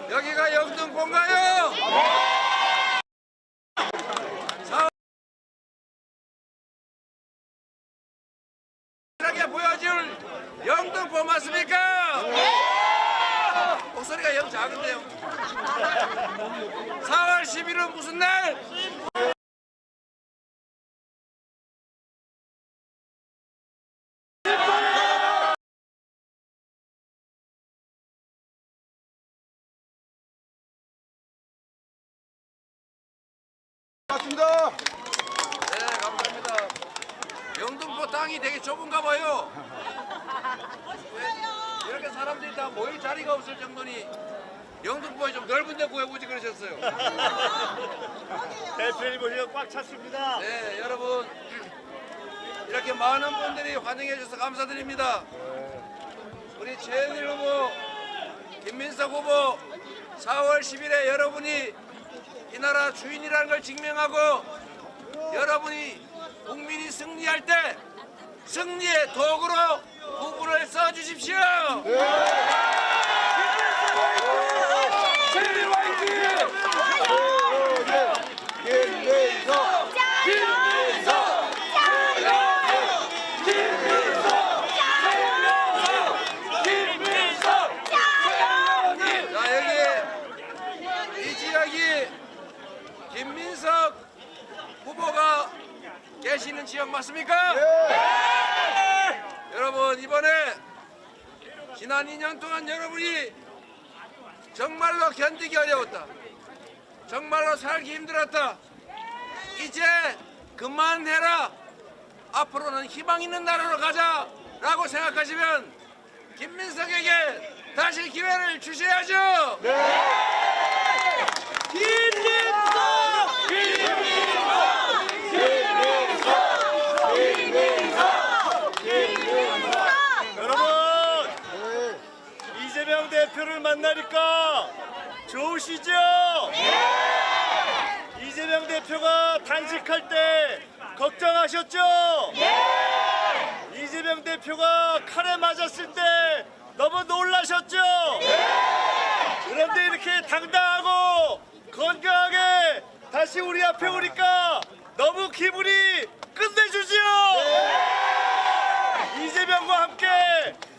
여기가 영등포인가요? 사람에게 보여줄 영등포 맞습니까? 목소리가 영 작은데요. 4월 10일은 무슨 날? 맞습니다. 네, 감사합니다. 영등포 땅이 되게 좁은가 봐요. 이렇게 사람들이 다 모일 자리가 없을 정도니 영등포에 좀 넓은 데 구해보지 그러셨어요. 대표님 오시면 꽉 찼습니다. 네, 여러분 이렇게 많은 분들이 환영해 주셔서 감사드립니다. 우리 최현일 후보, 김민석 후보 4월 10일에 여러분이 이 나라 주인이라는 걸 증명하고 여러분이 국민이 승리할 때 승리의 도구로 후보를 써주십시오. 승리 화이팅! 김민석! 김민석! 자, 여기 이 지역이 김민석 후보가 계시는 지역 맞습니까? 여러분 이번에 지난 2년 동안 여러분이 정말로 견디기 어려웠다. 정말로 살기 힘들었다. 이제 그만해라. 앞으로는 희망 있는 나라로 가자라고 생각하시면 김민석에게 다시 기회를 주셔야죠. 김민석! 여러분, 이재명 대표를 만나니까 좋으시죠? 이재명 대표가 단식할 때 걱정하셨죠? 이재명 대표가 칼에 맞았을 때 너무 놀라셨죠? 그런데 이렇게 당당하고 건강하게 다시 우리 앞에 오니까 너무 기분이 끝내주죠? 이재명과 함께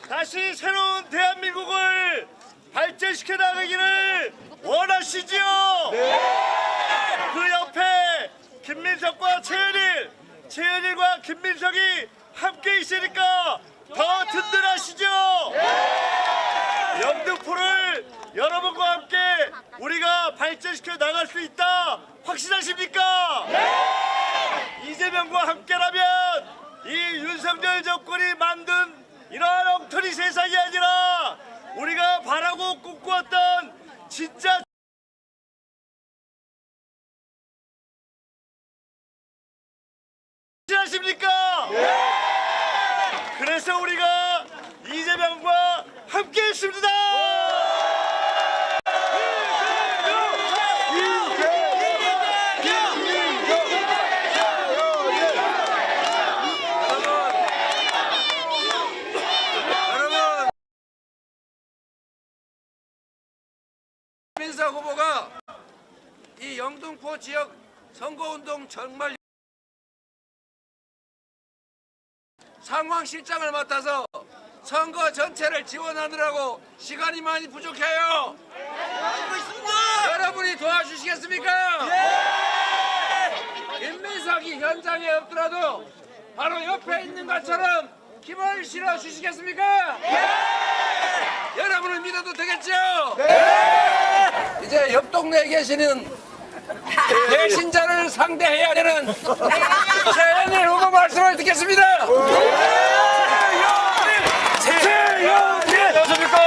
다시 새로운 대한민국을 발전시켜 나가기를 원하시죠? 그 옆에 김민석과 최현일과 김민석이 함께 있으니까 더 든든하시죠? 영등포를 여러분과 함께 우리가 발전시켜 나갈 수 있다 확신하십니까? 이재명과 함께라면 이 윤석열 정권이 만든 이러한 엉터리 세상이 아니라 우리가 바라고 꿈꾸었던 진짜 확신하십니까? 그래서 우리가 이재명과 함께 했습니다. 김민석 후보가 이 영등포 지역 선거운동 정말 상황실장을 맡아서 선거 전체를 지원하느라고 시간이 많이 부족해요. 여러분이 도와주시겠습니까? 김민석이 현장에 없더라도 바로 옆에 있는 것처럼 힘을 실어 주시겠습니까? 여러분을 믿어도 되겠죠? 이제 옆 동네에 계시는 배신자를 상대해야 되는 최현일 후보 말씀을 듣겠습니다. 최현일! 안녕하십니까?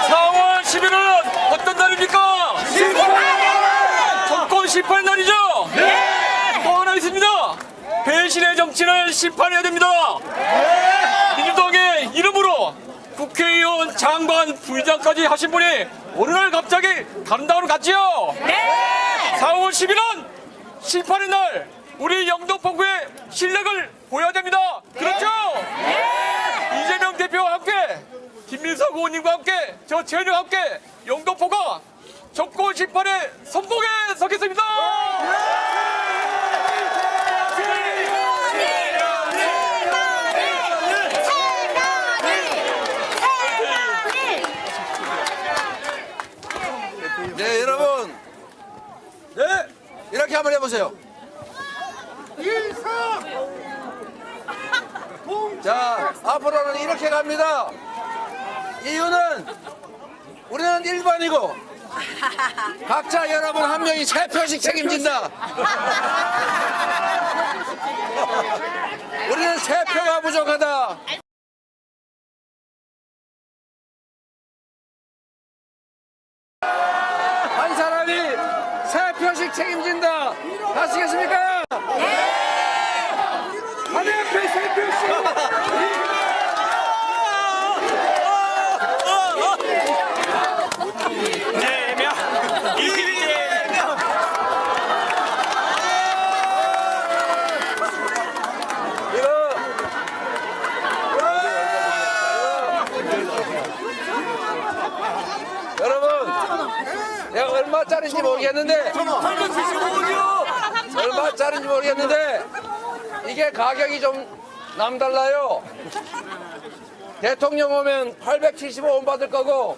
4월 10일은 어떤 날입니까? 정권 심판 날이죠? 또 하나 있습니다. 배신의 정치를 심판해야 됩니다. 민주당의 이름으로 국회의원, 장관, 부의장까지 하신 분이 어느 날 갑자기 다른 당으로 갔지요? 4월 10일은 심판의 날, 우리 영등포구의 실력을 보여야 됩니다. 그렇죠? 이재명 대표와 함께 김민석 의원님과 함께 저 재현이와 함께 영등포가 정권 심판의 선봉에 서겠습니다. 네, 여러분. 네, 이렇게 한번 해보세요. 자, 앞으로는 이렇게 갑니다. 이유는 우리는 1번이고 각자 여러분 한 명이 3표씩 책임진다. 우리는 3표가 부족하다. 한 사람이 3표씩 책임진다. 하시겠습니까? 한 옆에 3표씩. 여러분, 내가 얼마짜리인지 모르겠는데, 얼마짜리인지 모르겠는데, 이게 가격이 좀 남달라요. 대통령 오면 875원 받을 거고,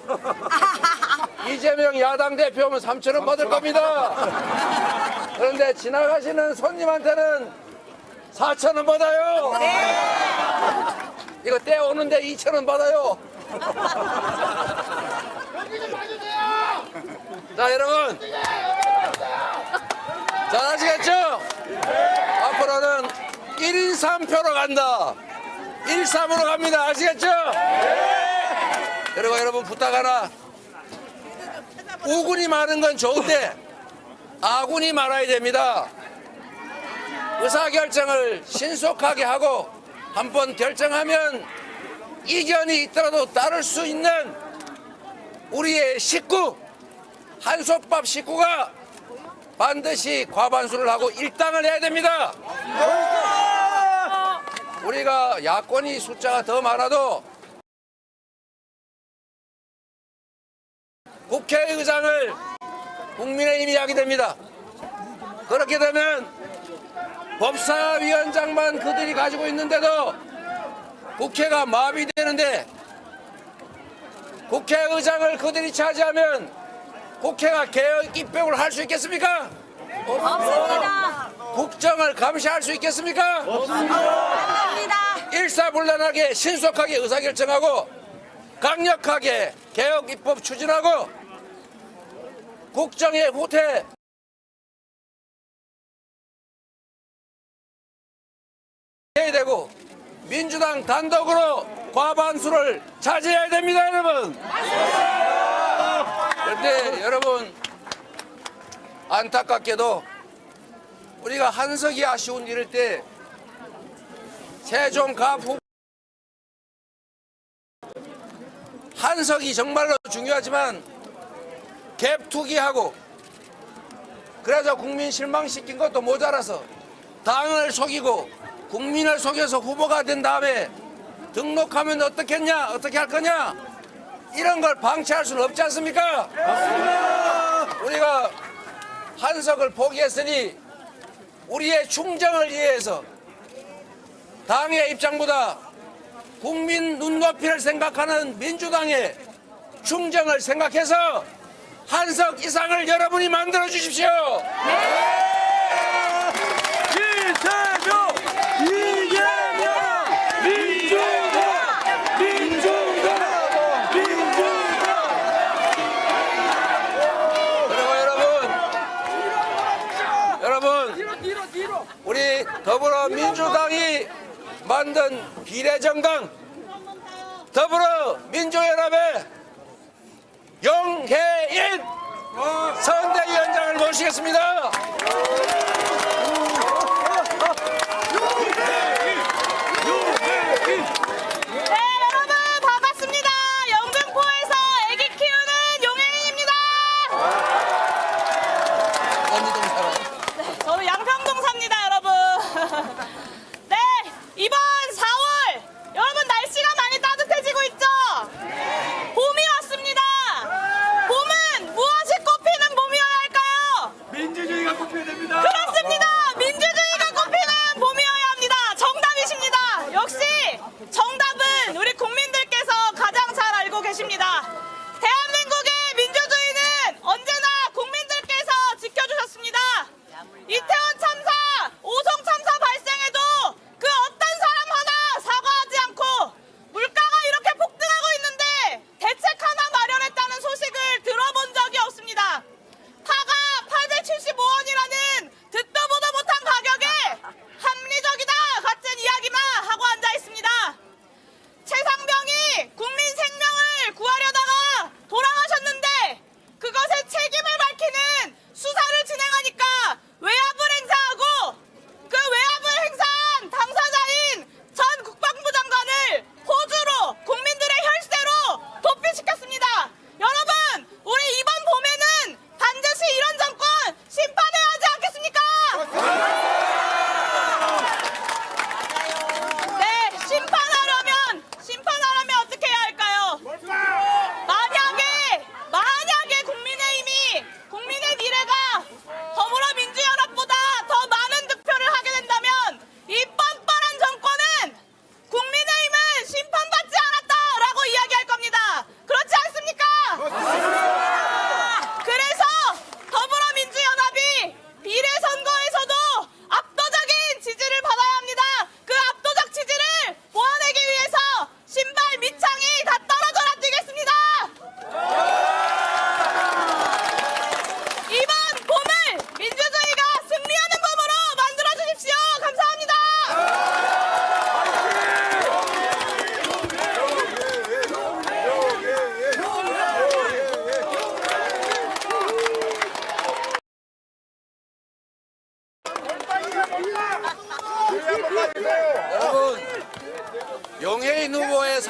이재명 야당 대표 오면 3,000원 받을 겁니다. 그런데 지나가시는 손님한테는 4,000원 받아요. 이거 떼오는데 2,000원 받아요. 자, 여러분, 잘 아시겠죠? 앞으로는 1인 3표로 간다. 1-3으로 갑니다. 아시겠죠? 그리고 여러분 부탁 하나. 우군이 많은 건 좋은데 아군이 많아야 됩니다. 의사결정을 신속하게 하고 한번 결정하면 이견이 있더라도 따를 수 있는 우리의 식구, 한솥밥 식구가 반드시 과반수를 하고 일당을 해야 됩니다. 우리가 야권이 숫자가 더 많아도 국회의장을 국민의힘이 하게 됩니다. 그렇게 되면 법사위원장만 그들이 가지고 있는데도 국회가 마비되는데, 국회의장을 그들이 차지하면 국회가 개혁 입법을 할 수 있겠습니까? 없습니다. 국정을 감시할 수 있겠습니까? 없습니다. 일사불란하게 신속하게 의사결정하고 강력하게 개혁 입법 추진하고 국정의 후퇴 해야 되고 민주당 단독으로 과반수를 차지해야 됩니다, 여러분. 그런데 여러분, 안타깝게도 우리가 한석이 아쉬운 일일 때 세종 갑 후보 한석이 정말로 중요하지만 갭 투기하고 그래서 국민 실망시킨 것도 모자라서 당을 속이고 국민을 속여서 후보가 된 다음에 등록하면 어떻겠냐, 어떻게 할 거냐, 이런 걸 방치할 수는 없지 않습니까? 맞습니다. 우리가 한석을 포기했으니 우리의 충정을 위해서 당의 입장보다 국민 눈높이를 생각하는 민주당의 충정을 생각해서 한석 이상을 여러분이 만들어 주십시오. 이재명! 이재명! 민주당! 민주당! 민주당! 그리고 여러분, 우리 더불어민주당이 만든 비례정당 더불어민주연합의 영혜인 선대위원장을 모시겠습니다. 네, 여러분 반갑습니다. 영등포에서 아기 키우는 용혜인입니다. 언니동 사람. 저는 양평동 삽니다, 여러분. 네, 이번 4월 여러분 날씨가 많이 따뜻해지고 있죠?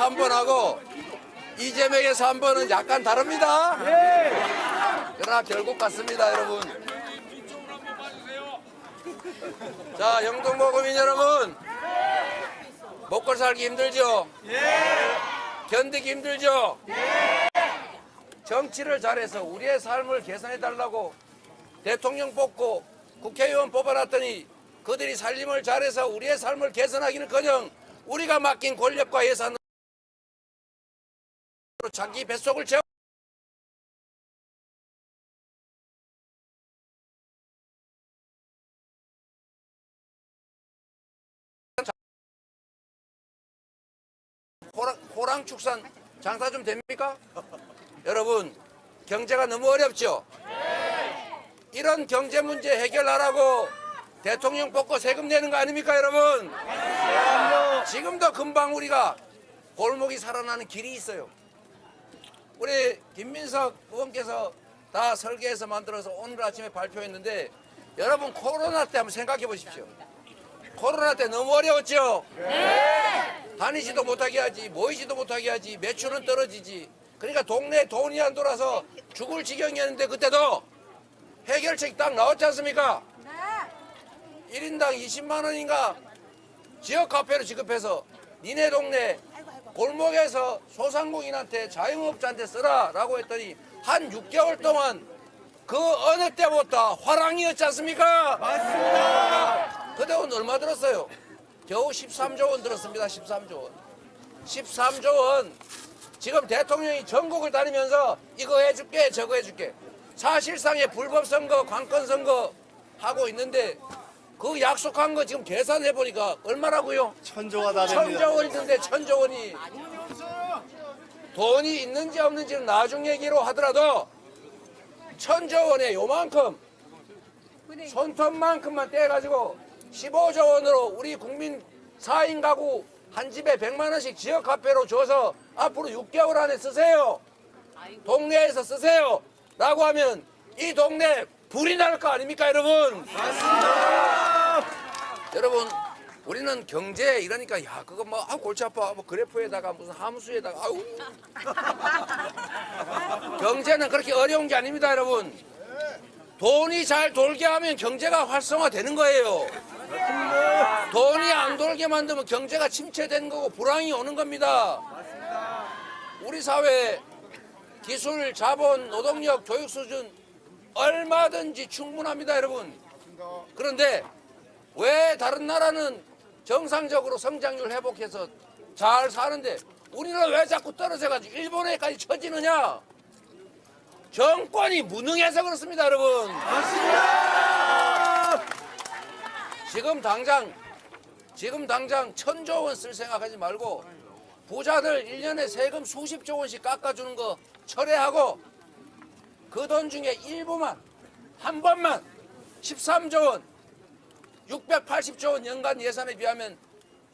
3번하고 이재명의 3번은 약간 다릅니다. 그러나 결국 같습니다, 여러분. 자, 영동모금인 여러분, 먹고 살기 힘들죠? 견디기 힘들죠? 정치를 잘해서 우리의 삶을 개선해달라고 대통령 뽑고 국회의원 뽑아놨더니 그들이 살림을 잘해서 우리의 삶을 개선하기는커녕 우리가 맡긴 권력과 예산으로 자기 뱃속을 채워 호랑 축산 장사 좀 됩니까? 여러분, 경제가 너무 어렵죠? 이런 경제 문제 해결하라고 대통령 뽑고 세금 내는 거 아닙니까, 여러분? 지금도 금방 우리가 골목이 살아나는 길이 있어요. 우리 김민석 의원께서 다 설계해서 만들어서 오늘 아침에 발표했는데, 여러분 코로나 때 한번 생각해 보십시오. 코로나 때 너무 어려웠죠? 다니지도 못하게 하지, 모이지도 못하게 하지, 매출은 떨어지지. 그러니까 동네에 돈이 안 돌아서 죽을 지경이었는데 그때도 해결책이 딱 나왔지 않습니까? 1인당 20만 원인가 지역 카페로 지급해서 니네 동네 골목에서 소상공인한테 자영업자한테 쓰라 라고 했더니 한 6개월 동안 그 어느 때보다 화랑이었지 않습니까? 맞습니다. 그 돈 얼마 들었어요? 겨우 13조 원 들었습니다. 13조 원. 13조 원. 지금 대통령이 전국을 다니면서 이거 해줄게 저거 해줄게. 사실상의 불법 선거, 관권 선거 하고 있는데 그 약속한 거 지금 계산해 보니까 얼마라고요? 천조가 다 됩니다. 1000조 원이 있는데 1000조 원이. 돈이 있는지 없는지는 나중 얘기로 하더라도 1000조 원에 요만큼 손톱만큼만 떼가지고 15조 원으로 우리 국민 4인 가구 한 집에 100만 원씩 지역 카페로 줘서 앞으로 6개월 안에 쓰세요. 동네에서 쓰세요. 라고 하면 이 동네 불이 날 거 아닙니까, 여러분? 맞습니다. 여러분, 우리는 경제 이러니까 야 그거 뭐 골치 아파 뭐 그래프에다가 무슨 함수에다가 아우 경제는 그렇게 어려운 게 아닙니다, 여러분. 돈이 잘 돌게 하면 경제가 활성화되는 거예요. 돈이 안 돌게 만들면 경제가 침체되는 거고 불황이 오는 겁니다. 우리 사회 기술, 자본, 노동력, 교육 수준 얼마든지 충분합니다, 여러분. 그런데 왜 다른 나라는 정상적으로 성장률 회복해서 잘 사는데 우리는 왜 자꾸 떨어져가지고 일본에까지 처지느냐? 정권이 무능해서 그렇습니다, 여러분. 맞습니다. 지금 당장 1000조 원 쓸 생각하지 말고 부자들 1년에 세금 수십조 원씩 깎아주는 거 철회하고 그 돈 중에 일부만 한 번만 13조 원 680조 원 연간 예산에 비하면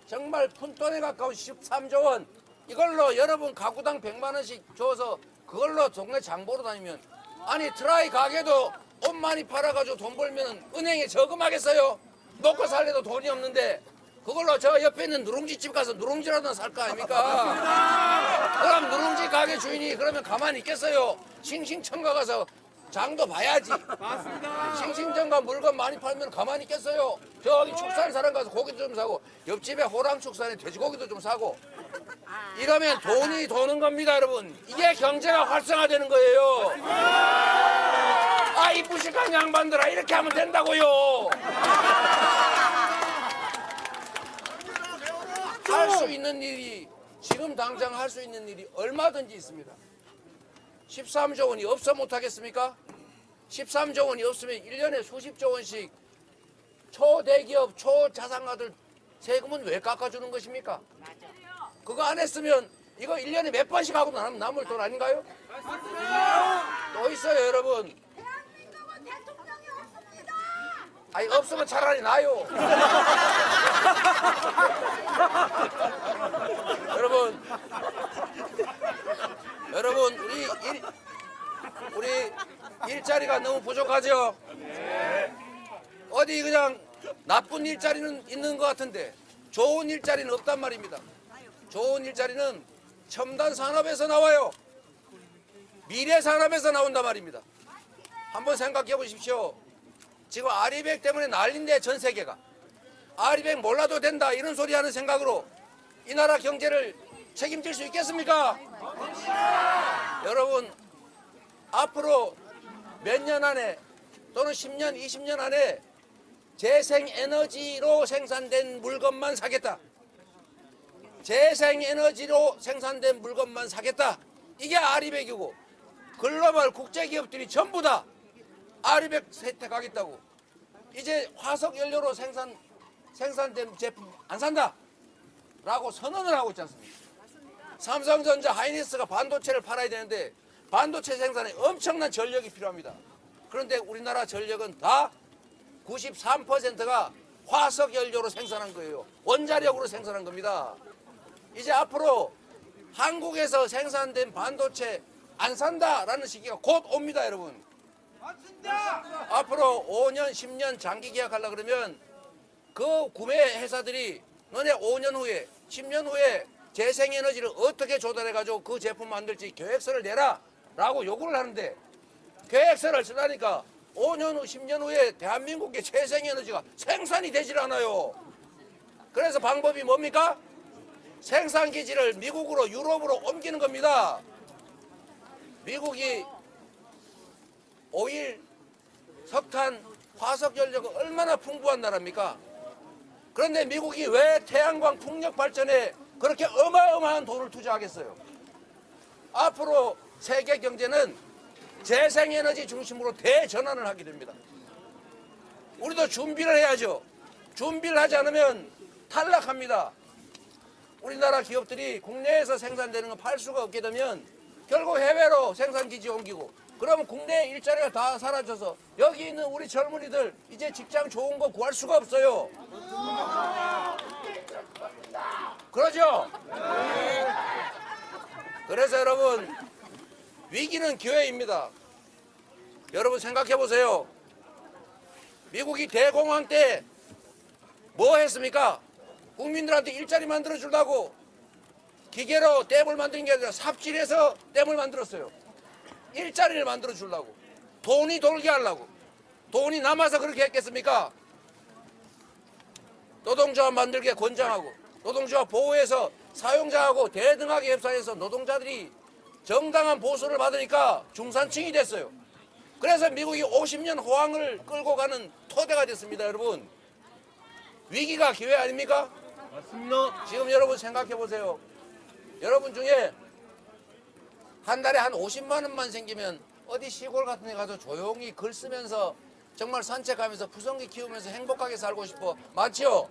정말 푼돈에 가까운 13조 원 이걸로 여러분 가구당 100만 원씩 줘서 그걸로 동네 장 보러 다니면 아니 드라이 가게도 옷 많이 팔아가지고 돈 벌면 은행에 저금하겠어요? 먹고 살래도 돈이 없는데 그걸로 저 옆에 있는 누룽지집 가서 누룽지라도 살 거 아닙니까? 그럼 누룽지 가게 주인이 그러면 가만히 있겠어요? 싱싱청가 가서 장도 봐야지. 맞습니다. 싱싱청가 물건 많이 팔면 가만히 있겠어요? 저기 축산 사람 가서 고기도 좀 사고 옆집에 호랑 축산에 돼지고기도 좀 사고 이러면 돈이 도는 겁니다, 여러분. 이게 경제가 활성화되는 거예요. 아, 이 무식한 양반들아 이렇게 하면 된다고요. 할 수 있는 일이 지금 당장 할 수 있는 일이 얼마든지 있습니다. 13조 원이 없어 못하겠습니까? 13조 원이 없으면 1년에 수십조 원씩 초대기업, 초자산가들 세금은 왜 깎아주는 것입니까? 그거 안 했으면 이거 1년에 몇 번씩 하고 남을 돈 아닌가요? 또 있어요, 여러분. 아니 없으면 차라리 나요. 여러분 우리 일자리가 너무 부족하죠? 어디 그냥 나쁜 일자리는 있는 것 같은데 좋은 일자리는 없단 말입니다. 좋은 일자리는 첨단 산업에서 나와요. 미래 산업에서 나온단 말입니다. 한번 생각해 보십시오. 지금 아리백 때문에 난린데 전 세계가. 아리백 몰라도 된다 이런 소리 하는 생각으로 이 나라 경제를 책임질 수 있겠습니까? 여러분 앞으로 몇 년 안에 또는 10년, 20년 안에 재생에너지로 생산된 물건만 사겠다. 재생에너지로 생산된 물건만 사겠다. 이게 아리백이고 글로벌 국제기업들이 전부 다 아리백 혜택하겠다고. 이제 화석연료로 생산된 제품 안 산다 라고 선언을 하고 있지 않습니까? 삼성전자, 하이닉스가 반도체를 팔아야 되는데 반도체 생산에 엄청난 전력이 필요합니다. 그런데 우리나라 전력은 다 93%가 화석연료로 생산한 거예요. 원자력으로 생산한 겁니다. 이제 앞으로 한국에서 생산된 반도체 안 산다라는 시기가 곧 옵니다, 여러분. 맞습니다. 앞으로 5년, 10년 장기 계약하려고 그러면 그 구매 회사들이 너네 5년 후에, 10년 후에 재생에너지를 어떻게 조달해가지고 그 제품 만들지 계획서를 내라 라고 요구를 하는데 계획서를 쓰라니까 5년 후, 10년 후에 대한민국의 재생에너지가 생산이 되질 않아요. 그래서 방법이 뭡니까? 생산기지를 미국으로, 유럽으로 옮기는 겁니다. 미국이 오일, 석탄, 화석연료가 얼마나 풍부한 나라입니까? 그런데 미국이 왜 태양광 풍력 발전에 그렇게 어마어마한 돈을 투자하겠어요? 앞으로 세계 경제는 재생에너지 중심으로 대전환을 하게 됩니다. 우리도 준비를 해야죠. 준비를 하지 않으면 탈락합니다. 우리나라 기업들이 국내에서 생산되는 거 팔 수가 없게 되면 결국 해외로 생산기지 옮기고 그러면 국내 일자리가 다 사라져서 여기 있는 우리 젊은이들 이제 직장 좋은 거 구할 수가 없어요. 그러죠? 그래서 여러분 위기는 기회입니다. 여러분 생각해 보세요. 미국이 대공황 때 뭐 했습니까? 국민들한테 일자리 만들어 주려고 기계로 댐을 만드는 게 아니라 삽질해서 댐을 만들었어요. 일자리를 만들어 주려고. 돈이 돌게 하려고. 돈이 남아서 그렇게 했겠습니까? 노동조합 만들게 권장하고 노동조합 보호해서 사용자하고 대등하게 협상해서 노동자들이 정당한 보수를 받으니까 중산층이 됐어요. 그래서 미국이 50년 호황을 끌고 가는 토대가 됐습니다. 여러분 위기가 기회 아닙니까? 맞습니다. 지금 여러분 생각해 보세요. 여러분 중에 한 달에 한 50만 원만 생기면 어디 시골 같은 데 가서 조용히 글 쓰면서 정말 산책하면서 푸성기 키우면서 행복하게 살고 싶어. 맞죠?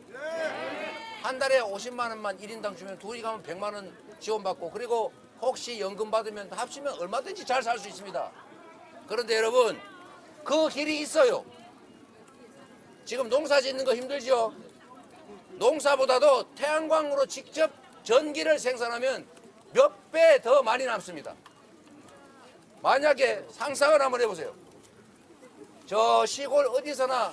한 달에 50만 원만 1인당 주면 둘이 가면 100만 원 지원받고 그리고 혹시 연금 받으면 합치면 얼마든지 잘 살 수 있습니다. 그런데 여러분 그 길이 있어요. 지금 농사 짓는 거 힘들죠? 농사보다도 태양광으로 직접 전기를 생산하면 몇 배 더 많이 남습니다. 만약에 상상을 한번 해보세요. 저 시골 어디서나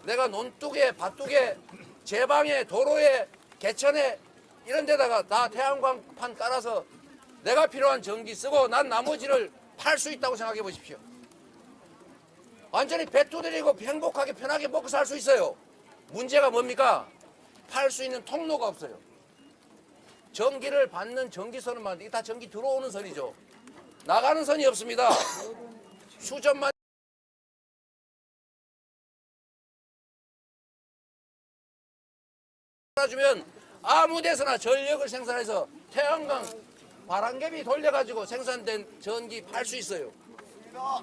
내가 논둑에 밭둑에 제방에 도로에 개천에 이런 데다가 다 태양광판 깔아서 내가 필요한 전기 쓰고 난 나머지를 팔 수 있다고 생각해 보십시오. 완전히 배 두드리고 행복하게 편하게 먹고 살 수 있어요. 문제가 뭡니까? 팔 수 있는 통로가 없어요. 전기를 받는 전기선은 많은데 이게 다 전기 들어오는 선이죠. 나가는 선이 없습니다. 수천만 주면 아무 데서나 전력을 생산해서 태양광 바람개비 돌려가지고 생산된 전기 팔 수 있어요.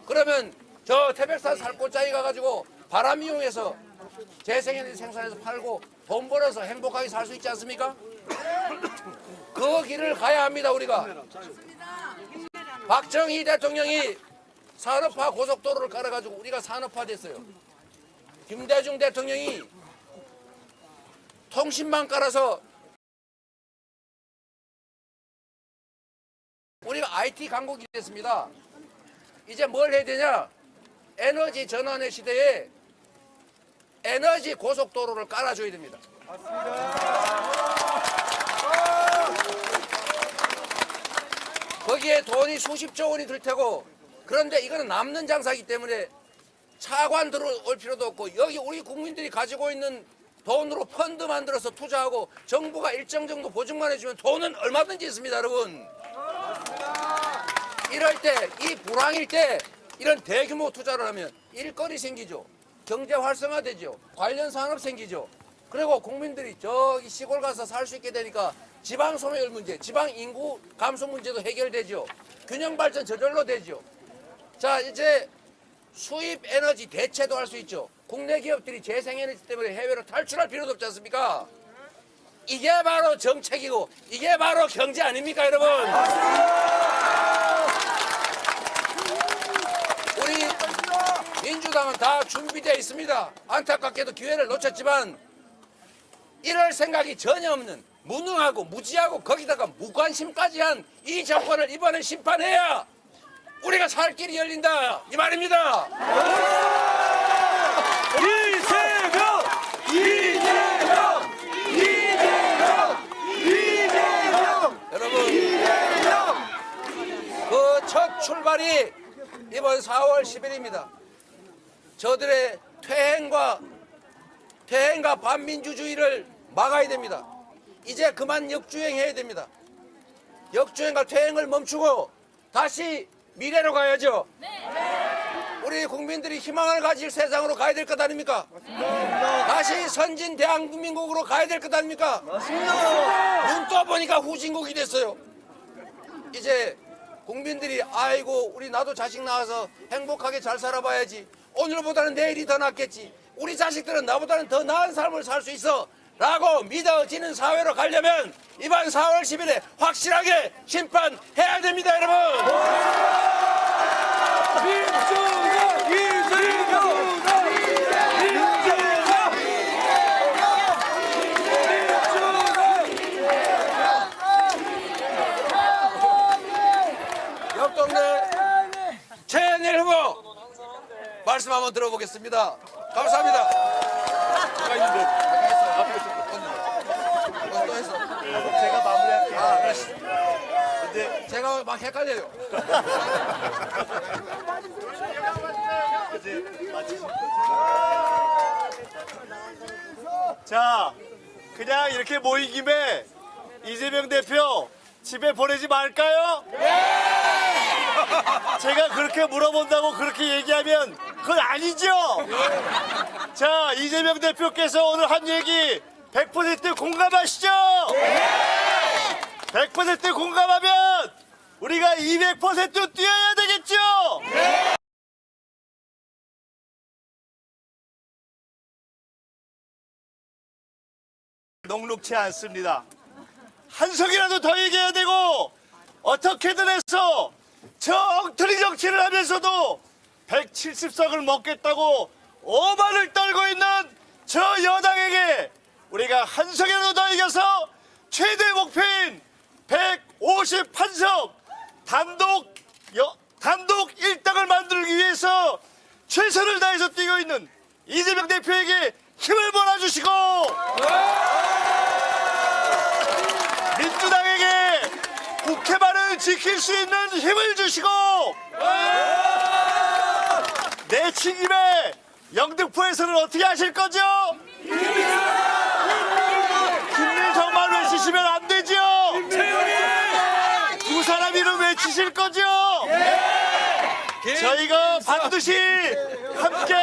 그러면 저 태백산 살꽃자기 가가지고 바람 이용해서 재생에너지 생산해서 팔고 돈 벌어서 행복하게 살 수 있지 않습니까? 그 길을 가야 합니다. 우리가. 박정희 대통령이 산업화 고속도로를 깔아가지고 우리가 산업화 됐어요. 김대중 대통령이 통신망 깔아서 우리가 IT 강국이 됐습니다. 이제 뭘 해야 되냐? 에너지 전환의 시대에 에너지 고속도로를 깔아줘야 됩니다. 여기에 돈이 수십조 원이 들 테고, 그런데 이거는 남는 장사이기 때문에 차관 들어올 필요도 없고, 여기 우리 국민들이 가지고 있는 돈으로 펀드 만들어서 투자하고 정부가 일정 정도 보증만 해주면 돈은 얼마든지 있습니다, 여러분. 이럴 때, 이 불황일 때 이런 대규모 투자를 하면 일거리 생기죠. 경제 활성화되죠. 관련 산업 생기죠. 그리고 국민들이 저기 시골 가서 살 수 있게 되니까 지방 소멸 문제, 지방 인구 감소 문제도 해결되죠. 균형 발전 저절로 되죠. 자, 이제 수입 에너지 대체도 할 수 있죠. 국내 기업들이 재생에너지 때문에 해외로 탈출할 필요도 없지 않습니까? 이게 바로 정책이고 이게 바로 경제 아닙니까, 여러분? 우리 민주당은 다 준비되어 있습니다. 안타깝게도 기회를 놓쳤지만 이럴 생각이 전혀 없는 무능하고 무지하고 거기다가 무관심까지 한 이 정권을 이번에 심판해야 우리가 살 길이 열린다, 이 말입니다. 이재명! 이재명! 이재명! 이재명! 여러분, 그 첫 출발이 이번 4월 10일입니다. 저들의 퇴행과 반민주주의를 막아야 됩니다. 이제 그만 역주행해야 됩니다. 역주행과 퇴행을 멈추고 다시 미래로 가야죠. 우리 국민들이 희망을 가질 세상으로 가야 될 것 아닙니까? 다시 선진 대한민국으로 가야 될 것 아닙니까? 눈 떠보니까 후진국이 됐어요. 이제 국민들이 아이고 우리 나도 자식 낳아서 행복하게 잘 살아봐야지, 오늘보다는 내일이 더 낫겠지, 우리 자식들은 나보다는 더 나은 삶을 살 수 있어 라고 믿어지는 사회로 가려면 이번 4월 10일에 확실하게 심판해야 됩니다, 여러분. 민주당! 이재명! 옆동네 최현일 후보 말씀 한번 들어보겠습니다. 감사합니다. 또 했어. 제가 마무리할게요. 알았어. 이제 제가 막 헷갈려요. 마치실 거죠? 자, 그냥 이렇게 모인 김에 이재명 대표 집에 보내지 말까요? 제가 그렇게 물어본다고 그렇게 얘기하면 그건 아니죠? 자, 이재명 대표께서 오늘 한 얘기 100% 공감하시죠? 100% 공감하면 우리가 200% 뛰어야 되겠죠? 녹록치 않습니다. 한석이라도 더 얘기해야 되고, 어떻게든 해서 저 엉터리 정치를 하면서도 170석을 먹겠다고 오만을 떨고 있는 저 여당에게 우리가 한석이라도 더 이겨서 최대 목표인 158석 단독 1당을 만들기 위해서 최선을 다해서 뛰고 있는 이재명 대표에게 힘을 몰아주시고, 민주당에게 국회만을 지킬 수 있는 힘을 주시고, 내친 김에 영등포에서는 어떻게 하실 거죠? 김민정만 외치시면 안 되죠? 두 사람 이름 외치실 거죠? 저희가 반드시 함께